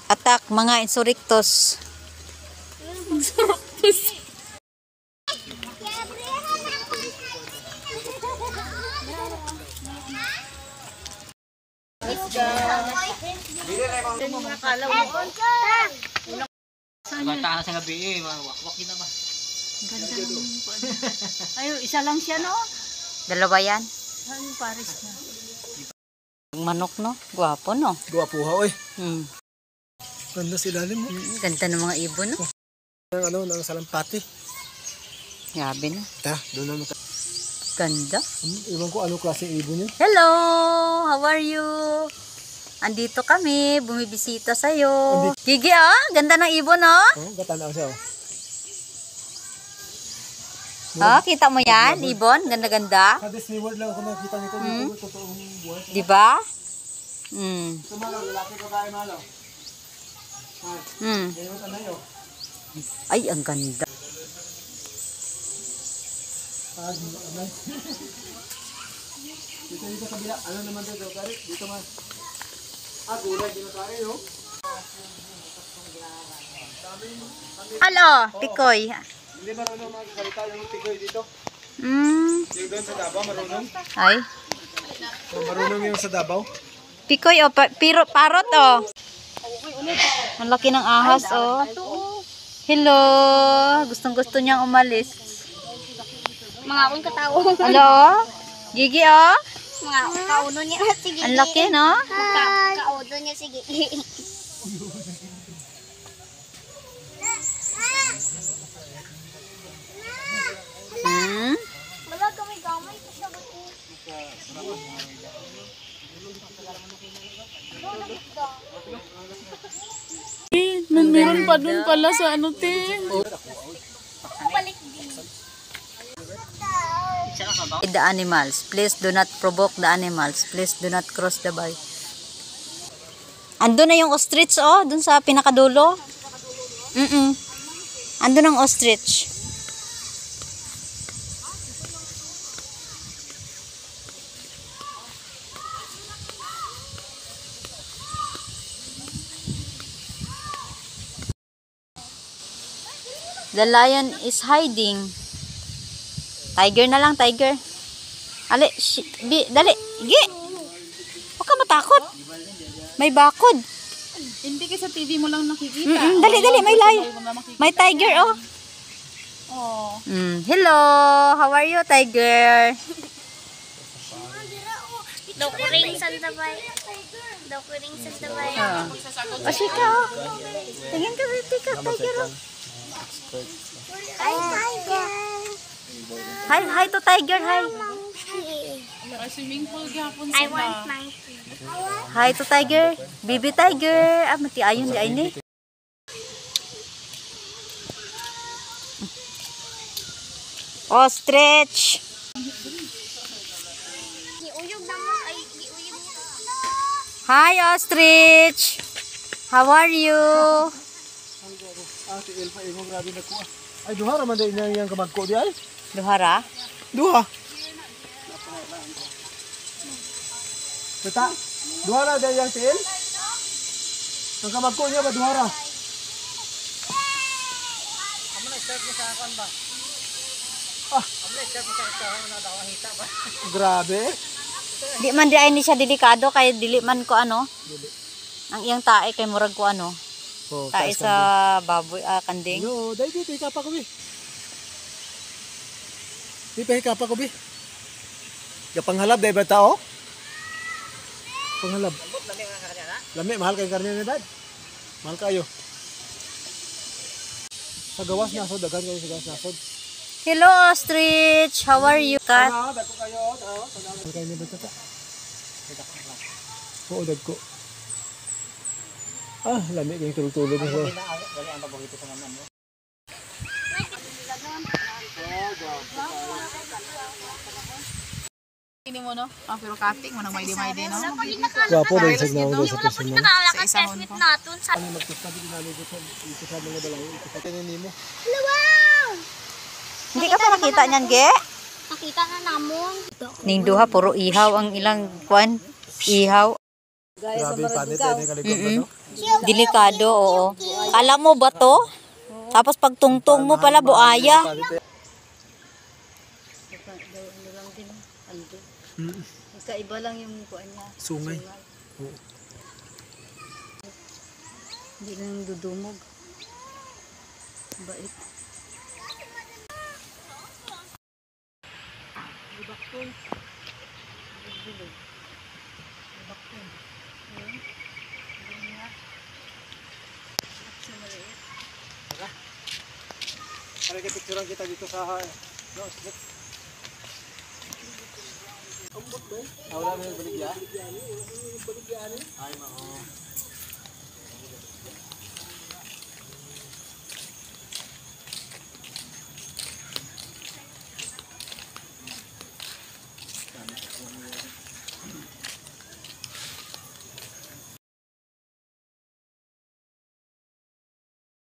Attack mga insurrectos. Bata na sa gabi eh, wakwak kita ba? Ganda naman. Ay, isa lang siya, no? Dalawa yan. Ay, Paris na. Manok, no? Gwapo, no? Gwapuha, oy. Ganda sila rin mo. Ganda ng mga ibon, no? Ng salampati. Grabe, no? Ta, doon naman. Ganda. Iwan ko ano klase ibon yun. Hello! How are you? Andito kami. Bumibisita sa'yo. Gigi, oh! Ganda ng ibon, oh! Oh, gatanaw siya, oh. Oh, kita mo yan? Ibon? Ganda-ganda. Sa Disney World lang ako nakita nito. Dito, totoong buhay. Diba? Tumalaw, lalaki ko tayo malaw. Ngayon mo tanay, oh. Ay, ang ganda. Dito kabila. Ano naman dito, Kari? Dito man. Gulay, dito Kari, oh. Alo, Pikoy. Hindi marunong magsalita yung tigoy dito. Mm. Yung doon sa Davao, marunong. Ay. Marunong yung sa Davao. Pikoy, oh. Parot, oh. Ang laki ng ahas, oh. Hello. Gustong-gusto niyang umalis. Mga akong katao. Hello? Gigi, oh. Mga kauno niya na sige. Ang laki, no? Kauno niya sige. Wala kami gamay ko siya ba? Meron pa dun pala sa ano, te. Balik din. The animals. Please do not provoke the animals. Please do not cross the bar. Ando na yung ostrich, oh. Dun sa pinakadulo. Ando ng ostrich. The lion is hiding. Tiger na lang, tiger. Ali, dali. Gi. Huwag ka matakot. May bakod. Hindi ka sa TV mo lang nakikita. Dali, may lion. May tiger, oh. Oh. Hello. How are you, tiger? Daw ko ring sandabay. Daw ko ring sandabay. O, sika, oh. Tingin ka, tiger, oh. Hi, tiger. Hi to tiger, hi. Swimming pool gapon I sila. want monkey. Hi to tiger. Baby tiger. Ah, mati ayon di ay ni. Ostrich. Giuyog naman ay giuyog. Hi, ostrich. How are you? Si Elfa, imo grabe na ko. Ay, duha raman din niya yung kamagko di ay. Duhara. Duha. Beta, duha na din yung tiil. Ang kamagko niya ba duha ra? Amo na start mo sa akin ba? Amo na start mo sa akin na daw hita ba? Grabe. Di man di ay ni siya delikado kay dili man ko ano. Ang iyang tae kay murag ko ano. Oh, Tae sa baboy kanding. Yo, dai dito ikapa ko bi. Di pa ikapa ko bi. Ya panghalab dai ba tao? Panghalab. Lami mahal kay karne ni dad. Mahal kayo. Sa gawas na sod dagan kayo sa gawas na sod. Hello, ostrich. How are you, cat? Dako kayo, mahal kayo ni bata. Oo, dagko. Lami kayong tulog-tulog mo. Wala ang babang ito sa naman mo. Ini mo, no? Pero kating mo nang may di-may-di, no? Gwapo din sa gnaw sa person mo. Nakalakas test natin sa Ano magtusta din nalugod sa ito sa mga balay. Ito sa kanin mo. wow. Hindi ka pa nakita niyan, Ge? Nakita na namon. Ning duha puro ihaw ang ilang kwan. Ihaw. Grabe yung panit eh, kalikot ba to? Delikado, oo. Alam mo ba to? Tapos pag tungtong mo pala, buaya. Panit eh. Ano lang din, ando. Mm. Magkaiba lang yung kuan niya. Sungay. Oo. Hindi lang dudumog. Bait. Para picturean kita dito sa no, split. Wala na yung baligya. Ay, mao.